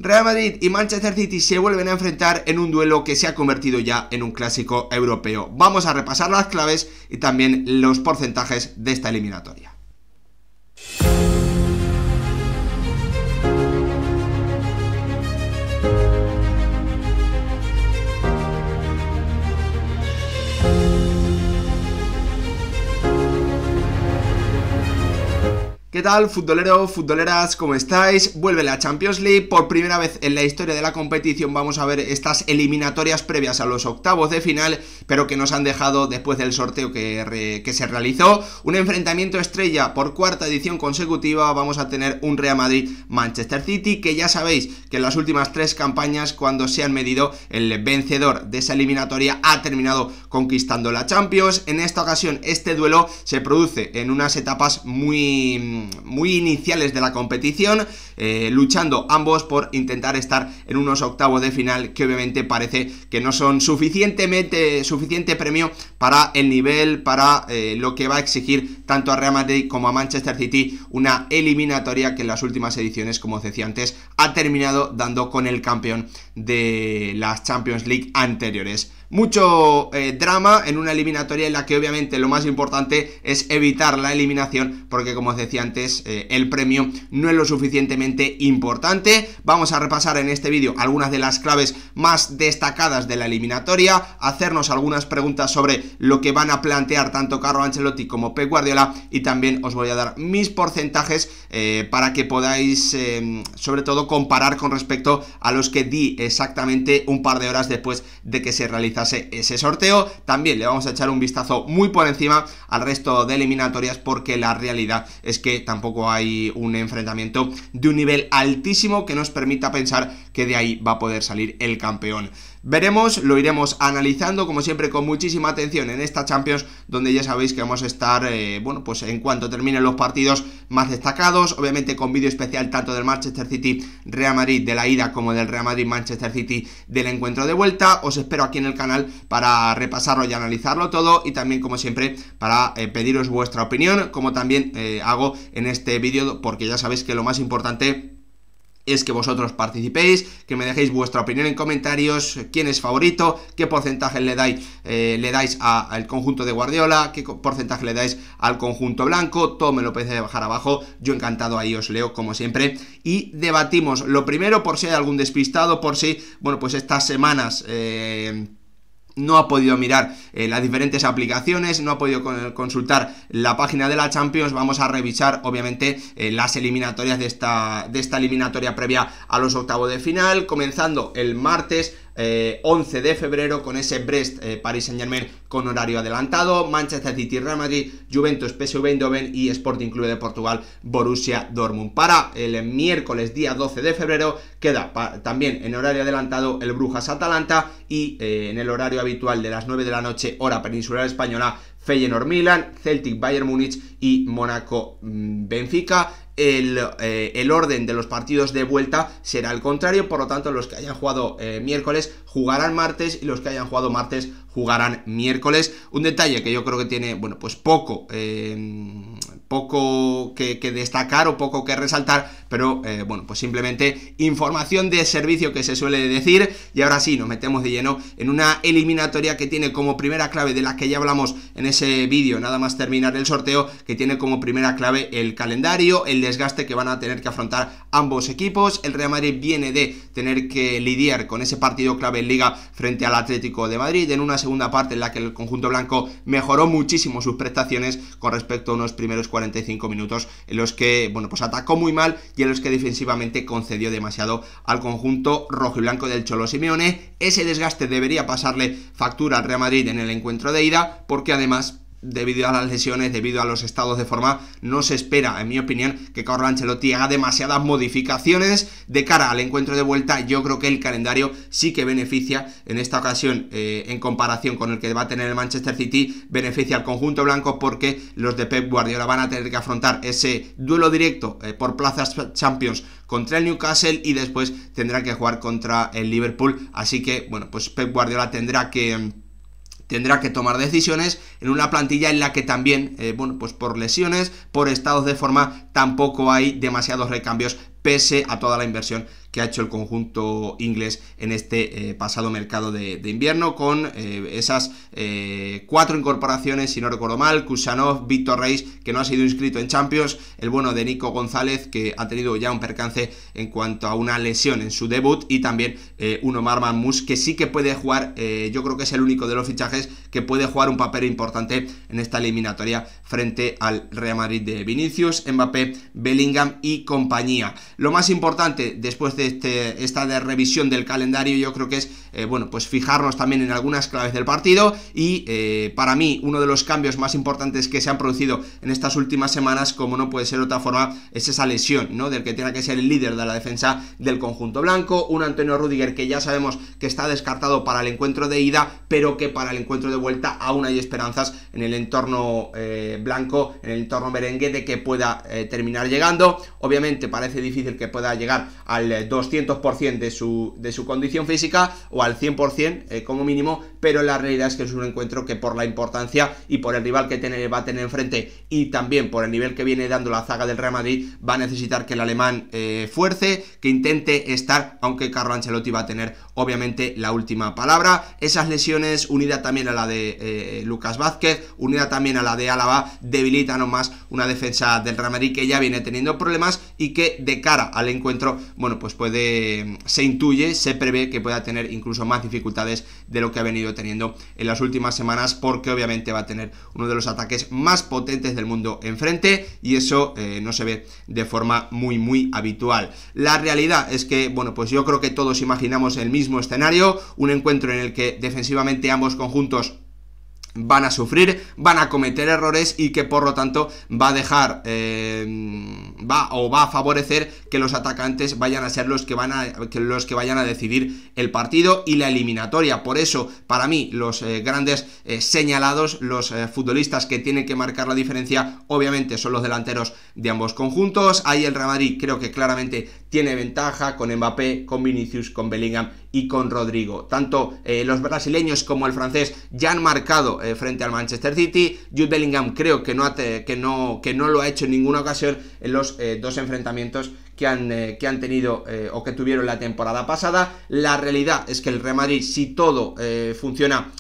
Real Madrid y Manchester City se vuelven a enfrentar en un duelo que se ha convertido ya en un clásico europeo. Vamos a repasar las claves y también los porcentajes de esta eliminatoria. ¿Qué tal, futboleros, futboleras? ¿Cómo estáis? Vuelve la Champions League. Por primera vez en la historia de la competición vamos a ver estas eliminatorias previas a los octavos de final, pero que nos han dejado, después del sorteo que se realizó, un enfrentamiento estrella por cuarta edición consecutiva. Vamos a tener un Real Madrid-Manchester City, que ya sabéis que en las últimas 3 campañas, cuando se han medido, el vencedor de esa eliminatoria ha terminado conquistando la Champions. En esta ocasión este duelo se produce en unas etapas muy iniciales de la competición, luchando ambos por intentar estar en unos octavos de final que obviamente parece que no son suficiente premio para el nivel, para lo que va a exigir tanto a Real Madrid como a Manchester City, una eliminatoria que en las últimas ediciones, como os decía antes, ha terminado dando con el campeón de las Champions League anteriores. Mucho drama en una eliminatoria en la que obviamente lo más importante es evitar la eliminación, porque como os decía antes, el premio no es lo suficientemente importante. Vamos a repasar en este vídeo algunas de las claves más destacadas de la eliminatoria, hacernos algunas preguntas sobre lo que van a plantear tanto Carlo Ancelotti como Pep Guardiola, y también os voy a dar mis porcentajes para que podáis sobre todo comparar con respecto a los que di exactamente un par de horas después de que se realizase ese sorteo. También le vamos a echar un vistazo muy por encima al resto de eliminatorias, porque la realidad es que tampoco hay un enfrentamiento de un nivel altísimo que nos permita pensar que de ahí va a poder salir el campeón. Veremos, lo iremos analizando como siempre con muchísima atención en esta Champions, donde ya sabéis que vamos a estar, bueno, pues en cuanto terminen los partidos más destacados, obviamente con vídeo especial tanto del Manchester City Real Madrid de la ida como del Real Madrid Manchester City del encuentro de vuelta. Os espero aquí en el canal para repasarlo y analizarlo todo, y también como siempre para pediros vuestra opinión, como también hago en este vídeo, porque ya sabéis que lo más importante es que vosotros participéis, que me dejéis vuestra opinión en comentarios, quién es favorito, qué porcentaje le dais al conjunto de Guardiola, qué porcentaje le dais al conjunto blanco. Todo me lo podéis dejar abajo, yo encantado ahí os leo como siempre, y debatimos. Lo primero, por si hay algún despistado, por si, bueno, pues estas semanas no ha podido mirar las diferentes aplicaciones, no ha podido consultar la página de la Champions, vamos a revisar obviamente las eliminatorias de esta eliminatoria previa a los octavos de final, comenzando el martes 11 de febrero con ese Brest Paris Saint-Germain con horario adelantado, Manchester City Real Madrid, Juventus PSV Eindhoven y Sporting Club de Portugal Borussia Dortmund. Para el miércoles día 12 de febrero queda también en horario adelantado el Brujas Atalanta, y en el horario habitual de las 9 de la noche hora peninsular española, Feyenoord Milan, Celtic Bayern Múnich y Mónaco Benfica. El orden de los partidos de vuelta será el contrario, por lo tanto los que hayan jugado miércoles jugarán martes y los que hayan jugado martes jugarán miércoles. Un detalle que yo creo que tiene, bueno, pues poco que destacar o poco que resaltar, pero bueno, pues simplemente información de servicio que se suele decir. Y ahora sí, nos metemos de lleno en una eliminatoria que tiene como primera clave, de la que ya hablamos en ese vídeo nada más terminar el sorteo, que tiene como primera clave el calendario, el desgaste que van a tener que afrontar ambos equipos. El Real Madrid viene de tener que lidiar con ese partido clave en Liga frente al Atlético de Madrid, en una segunda parte en la que el conjunto blanco mejoró muchísimo sus prestaciones con respecto a unos primeros 45 minutos en los que, bueno, pues atacó muy mal y en los que defensivamente concedió demasiado al conjunto rojiblanco del Cholo Simeone. Ese desgaste debería pasarle factura al Real Madrid en el encuentro de ida, porque además, debido a las lesiones, debido a los estados de forma, no se espera, en mi opinión, que Carlo Ancelotti haga demasiadas modificaciones de cara al encuentro de vuelta. Yo creo que el calendario sí que beneficia en esta ocasión, en comparación con el que va a tener el Manchester City, beneficia al conjunto blanco, porque los de Pep Guardiola van a tener que afrontar ese duelo directo por plazas Champions contra el Newcastle, y después tendrán que jugar contra el Liverpool. Así que, bueno, pues Pep Guardiola tendrá que tomar decisiones en una plantilla en la que también, bueno, pues por lesiones, por estados de forma, tampoco hay demasiados recambios pese a toda la inversión que ha hecho el conjunto inglés en este pasado mercado de invierno, con esas 4 incorporaciones, si no recuerdo mal: Kusanov, Víctor Reis, que no ha sido inscrito en Champions, el bueno de Nico González, que ha tenido ya un percance en cuanto a una lesión en su debut, y también Omar Mahmoud, que sí que puede jugar, yo creo que es el único de los fichajes que puede jugar un papel importante en esta eliminatoria frente al Real Madrid de Vinicius, Mbappé, Bellingham y compañía. Lo más importante después de esta de revisión del calendario, yo creo que es bueno, pues fijarnos también en algunas claves del partido, y para mí uno de los cambios más importantes que se han producido en estas últimas semanas, como no puede ser de otra forma, es esa lesión, ¿no?, del que tiene que ser el líder de la defensa del conjunto blanco, un Antonio Rüdiger que ya sabemos que está descartado para el encuentro de ida, pero que para el encuentro de vuelta aún hay esperanzas en el entorno blanco, en el entorno merengue, de que pueda terminar llegando. Obviamente parece difícil que pueda llegar al 200% de su condición física, o al 100% como mínimo, pero la realidad es que es un encuentro que, por la importancia y por el rival que va a tener enfrente, y también por el nivel que viene dando la zaga del Real Madrid, va a necesitar que el alemán fuerce, que intente estar, aunque Carlo Ancelotti va a tener obviamente la última palabra. Esas lesiones, unida también a la de Lucas Vázquez, unida también a la de Álava, debilitan aún más una defensa del Real Madrid que ya viene teniendo problemas, y que de cara al encuentro, bueno, pues se intuye, se prevé que pueda tener incluso más dificultades de lo que ha venido teniendo en las últimas semanas, porque obviamente va a tener uno de los ataques más potentes del mundo enfrente, y eso no se ve de forma muy habitual. La realidad es que, bueno, pues yo creo que todos imaginamos el mismo escenario, un encuentro en el que defensivamente ambos conjuntos van a sufrir, van a cometer errores, y que por lo tanto va a dejar va a favorecer que los atacantes vayan a ser los que vayan a decidir el partido y la eliminatoria. Por eso, para mí, los grandes señalados, los futbolistas que tienen que marcar la diferencia, obviamente son los delanteros de ambos conjuntos. Ahí el Real Madrid creo que claramente tiene ventaja con Mbappé, con Vinicius, con Bellingham y con Rodrigo. Tanto los brasileños como el francés ya han marcado frente al Manchester City. Jude Bellingham creo que no lo ha hecho en ninguna ocasión en los 2 enfrentamientos que han tenido o que tuvieron la temporada pasada. La realidad es que el Real Madrid, si todo funciona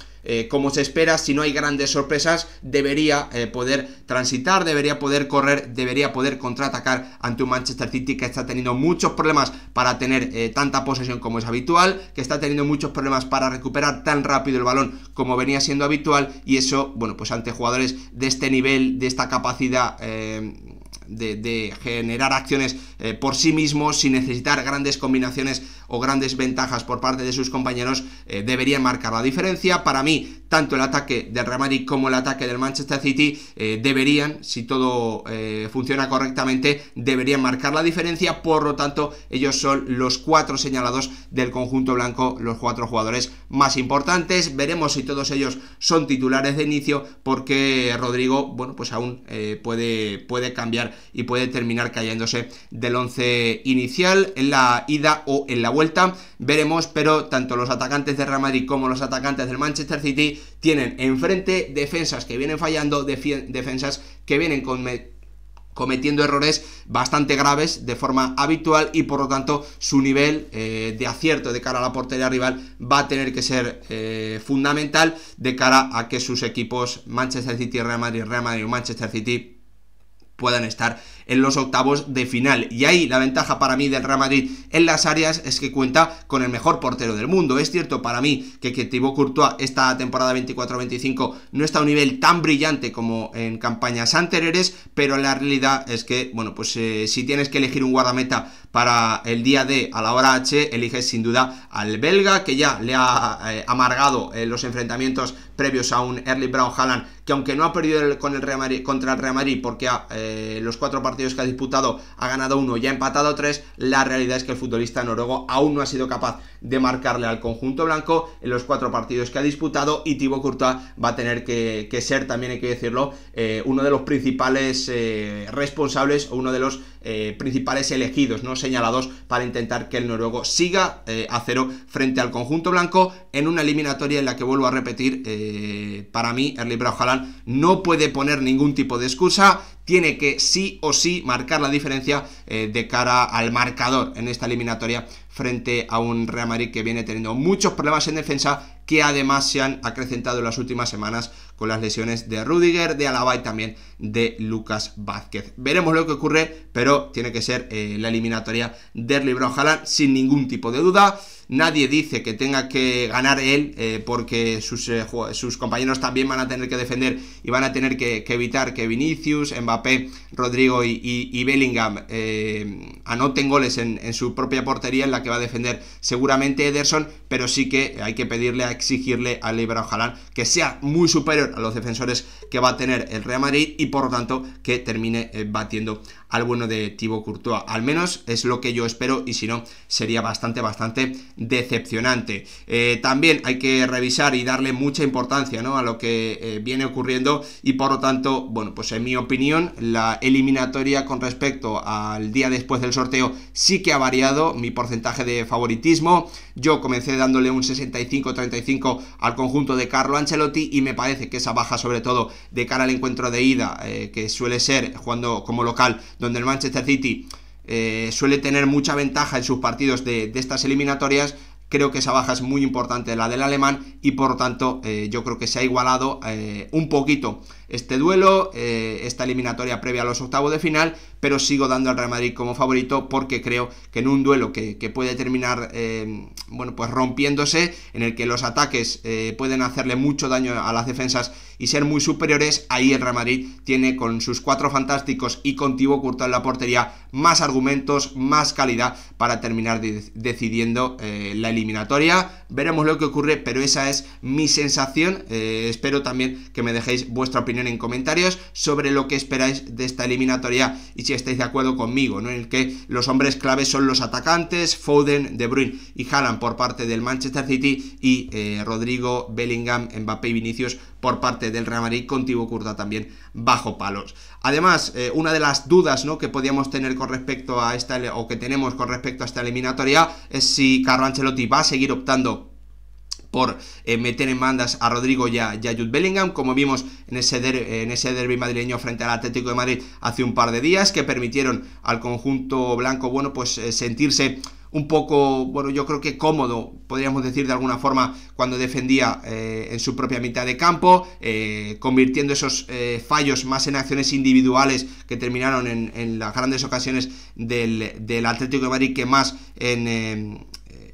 como se espera, si no hay grandes sorpresas, debería poder transitar, debería poder correr, debería poder contraatacar ante un Manchester City que está teniendo muchos problemas para tener tanta posesión como es habitual, que está teniendo muchos problemas para recuperar tan rápido el balón como venía siendo habitual, y eso, bueno, pues ante jugadores de este nivel, de esta capacidad de generar acciones por sí mismos, sin necesitar grandes combinaciones o grandes ventajas por parte de sus compañeros, deberían marcar la diferencia. Para mí, tanto el ataque del Real Madrid como el ataque del Manchester City deberían, si todo funciona correctamente, deberían marcar la diferencia. Por lo tanto, ellos son los 4 señalados del conjunto blanco, los 4 jugadores más importantes. Veremos si todos ellos son titulares de inicio, porque Rodrigo, bueno, pues aún puede cambiar y puede terminar cayéndose del 11 inicial en la ida o en la vuelta. Veremos, pero tanto los atacantes del Real Madrid como los atacantes del Manchester City tienen enfrente defensas que vienen fallando, defensas que vienen cometiendo errores bastante graves de forma habitual, y por lo tanto su nivel de acierto de cara a la portería rival va a tener que ser fundamental de cara a que sus equipos Manchester City, Real Madrid o Manchester City puedan estar en los octavos de final. Y ahí la ventaja para mí del Real Madrid en las áreas es que cuenta con el mejor portero del mundo. Es cierto para mí que Thibaut Courtois esta temporada 24-25 no está a un nivel tan brillante como en campañas anteriores, pero la realidad es que, bueno, pues si tienes que elegir un guardameta para el día D a la hora H, eliges sin duda al belga, que ya le ha amargado los enfrentamientos previos a un Erling Braut Haaland, que aunque no ha perdido contra el Real Madrid, porque los 4 partidos que ha disputado ha ganado 1 y ha empatado 3, la realidad es que el futbolista noruego aún no ha sido capaz de marcarle al conjunto blanco en los 4 partidos que ha disputado, y Thibaut Courtois va a tener que ser, también hay que decirlo, uno de los principales responsables, o uno de los principales elegidos, ¿no?, señalados para intentar que el noruego siga a cero frente al conjunto blanco en una eliminatoria en la que, vuelvo a repetir, para mí Erling Braut Haaland no puede poner ningún tipo de excusa, tiene que sí o sí marcar la diferencia de cara al marcador en esta eliminatoria frente a un Real Madrid que viene teniendo muchos problemas en defensa, que además se han acrecentado en las últimas semanas con las lesiones de Rudiger, de Alaba y también de Lucas Vázquez. Veremos lo que ocurre, pero tiene que ser la eliminatoria de Erling Braut Haaland sin ningún tipo de duda. Nadie dice que tenga que ganar él, porque sus compañeros también van a tener que defender y van a tener que evitar que Vinicius, Mbappé, Rodrigo y Bellingham anoten goles en su propia portería, en la que va a defender seguramente Ederson, pero sí que hay que exigirle a Erling Braut Haaland que sea muy superior a los defensores que va a tener el Real Madrid y por lo tanto que termine batiendo al bueno de Thibaut Courtois. Al menos es lo que yo espero, y si no sería bastante decepcionante. También hay que revisar y darle mucha importancia, ¿no?, a lo que viene ocurriendo, y por lo tanto, bueno, pues en mi opinión la eliminatoria con respecto al día después del sorteo sí que ha variado mi porcentaje de favoritismo. Yo comencé dándole un 65-35 al conjunto de Carlo Ancelotti, y me parece que esa baja, sobre todo de cara al encuentro de ida, que suele ser jugando como local, donde el Manchester City suele tener mucha ventaja en sus partidos de estas eliminatorias, creo que esa baja es muy importante, la del alemán, y por lo tanto yo creo que se ha igualado un poquito este duelo, esta eliminatoria previa a los octavos de final, pero sigo dando al Real Madrid como favorito, porque creo que en un duelo que puede terminar bueno, pues rompiéndose, en el que los ataques pueden hacerle mucho daño a las defensas y ser muy superiores, ahí el Real Madrid tiene, con sus cuatro fantásticos y con Thibaut Courtois en la portería, más argumentos, más calidad para terminar decidiendo la eliminatoria. Veremos lo que ocurre, pero esa es mi sensación. Espero también que me dejéis vuestra opinión en comentarios sobre lo que esperáis de esta eliminatoria y si estáis de acuerdo conmigo, ¿no?, en el que los hombres claves son los atacantes, Foden, De Bruyne y Haaland por parte del Manchester City, y Rodrigo, Bellingham, Mbappé y Vinicius por parte del Real Madrid, con Thibaut Courtois también bajo palos. Además, una de las dudas, ¿no?, que podíamos tener con respecto a que tenemos con respecto a esta eliminatoria es si Carlo Ancelotti va a seguir optando por meter en bandas a Rodrigo y a Jude Bellingham, como vimos en ese derbi madrileño frente al Atlético de Madrid hace un par de días, que permitieron al conjunto blanco, bueno, pues sentirse un poco, bueno, yo creo que cómodo, podríamos decir de alguna forma, cuando defendía en su propia mitad de campo, convirtiendo esos fallos más en acciones individuales que terminaron en las grandes ocasiones del Atlético de Madrid, que más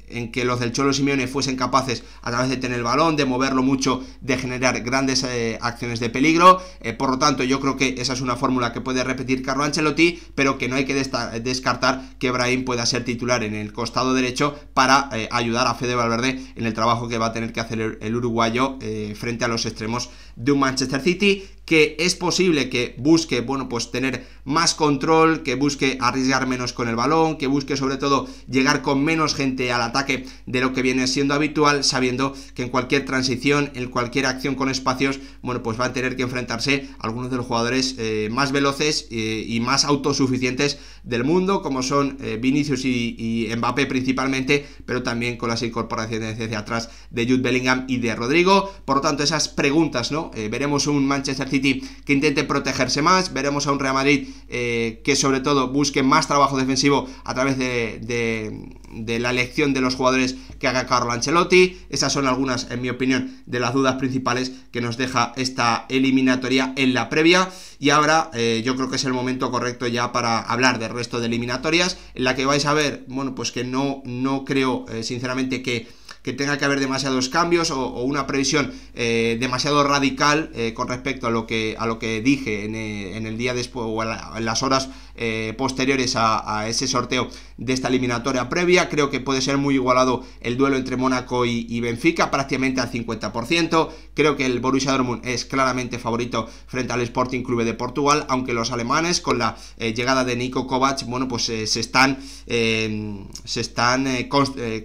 en que los del Cholo Simeone fuesen capaces, a través de tener el balón, de moverlo mucho, de generar grandes acciones de peligro. Por lo tanto, yo creo que esa es una fórmula que puede repetir Carlo Ancelotti, pero que no hay que descartar que Brahim pueda ser titular en el costado derecho para ayudar a Fede Valverde en el trabajo que va a tener que hacer el uruguayo frente a los extremos de un Manchester City, que es posible que busque, bueno, pues tener más control, que busque arriesgar menos con el balón, que busque sobre todo llegar con menos gente al ataque de lo que viene siendo habitual, sabiendo que en cualquier transición, en cualquier acción con espacios, bueno, pues va a tener que enfrentarse a algunos de los jugadores más veloces y más autosuficientes del mundo, como son Vinicius y Mbappé principalmente, pero también con las incorporaciones desde atrás de Jude Bellingham y de Rodrigo. Por lo tanto, esas preguntas, ¿no? Veremos un Manchester City que intente protegerse más, veremos a un Real Madrid que sobre todo busque más trabajo defensivo a través de la elección de los jugadores que haga Carlo Ancelotti. Esas son algunas, en mi opinión, de las dudas principales que nos deja esta eliminatoria en la previa, y ahora yo creo que es el momento correcto ya para hablar del resto de eliminatorias, en la que vais a ver, bueno, pues que no creo sinceramente que tenga que haber demasiados cambios o una previsión demasiado radical con respecto a lo que dije en el día después o en las horas posteriores a ese sorteo de esta eliminatoria previa. Creo que puede ser muy igualado el duelo entre Mónaco y Benfica, prácticamente al 50%. Creo que el Borussia Dortmund es claramente favorito frente al Sporting Clube de Portugal, aunque los alemanes, con la llegada de Niko Kovac, bueno, pues se están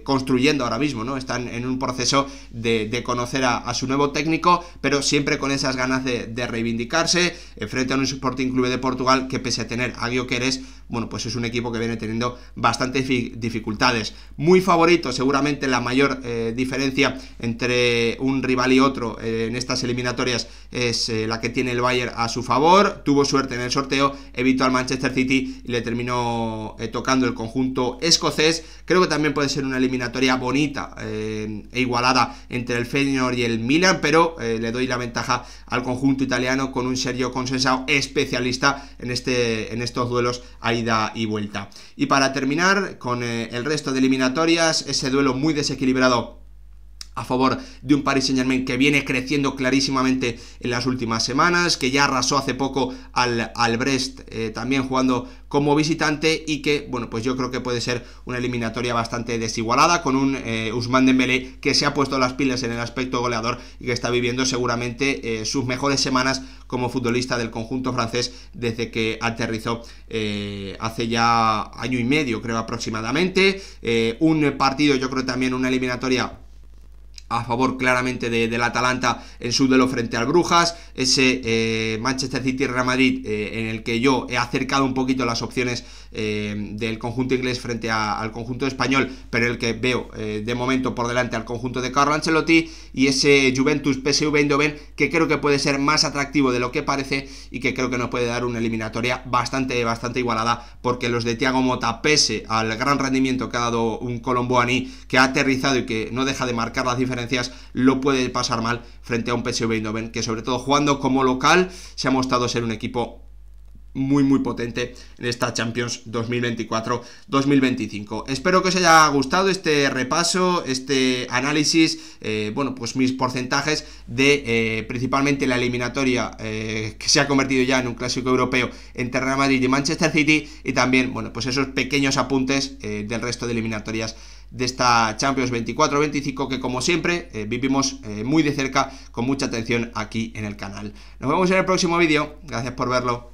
construyendo ahora mismo, ¿no? Están en un proceso de conocer a su nuevo técnico, pero siempre con esas ganas de reivindicarse frente a un Sporting Clube de Portugal que, pese a tener a Gyökeres, bueno, pues es un equipo que viene teniendo bastantes dificultades. Muy favorito, seguramente la mayor diferencia entre un rival y otro en estas eliminatorias es la que tiene el Bayern a su favor. Tuvo suerte en el sorteo, evitó al Manchester City y le terminó tocando el conjunto escocés. Creo que también puede ser una eliminatoria bonita e igualada entre el Feyenoord y el Milan, pero le doy la ventaja al conjunto italiano con un Sergio Conceição especialista en estos duelos a ida y vuelta. Y para terminar con el resto de eliminatorias, ese duelo muy desequilibrado a favor de un Paris Saint-Germain que viene creciendo clarísimamente en las últimas semanas, que ya arrasó hace poco al Brest, también jugando como visitante, y que, bueno, pues yo creo que puede ser una eliminatoria bastante desigualada, con un Ousmane Dembélé que se ha puesto las pilas en el aspecto goleador y que está viviendo seguramente sus mejores semanas como futbolista del conjunto francés desde que aterrizó hace ya año y medio, creo, aproximadamente. Un partido, yo creo, también una eliminatoria a favor claramente del Atalanta en su duelo frente al Brujas, ese Manchester City-Real Madrid en el que yo he acercado un poquito las opciones del conjunto inglés frente al conjunto español, pero el que veo de momento por delante al conjunto de Carlo Ancelotti, y ese Juventus-PSV Eindhoven que creo que puede ser más atractivo de lo que parece y que creo que nos puede dar una eliminatoria bastante igualada, porque los de Thiago Motta, pese al gran rendimiento que ha dado un Colomboani que ha aterrizado y que no deja de marcar las diferencias, lo puede pasar mal frente a un PSV Eindhoven que, sobre todo jugando como local, se ha mostrado ser un equipo muy potente en esta Champions 2024-2025. Espero que os haya gustado este repaso, este análisis, bueno, pues mis porcentajes de principalmente la eliminatoria que se ha convertido ya en un clásico europeo entre Real Madrid y Manchester City, y también, bueno, pues esos pequeños apuntes del resto de eliminatorias de esta Champions 24-25 que, como siempre, vivimos muy de cerca, con mucha atención aquí en el canal. Nos vemos en el próximo vídeo. Gracias por verlo.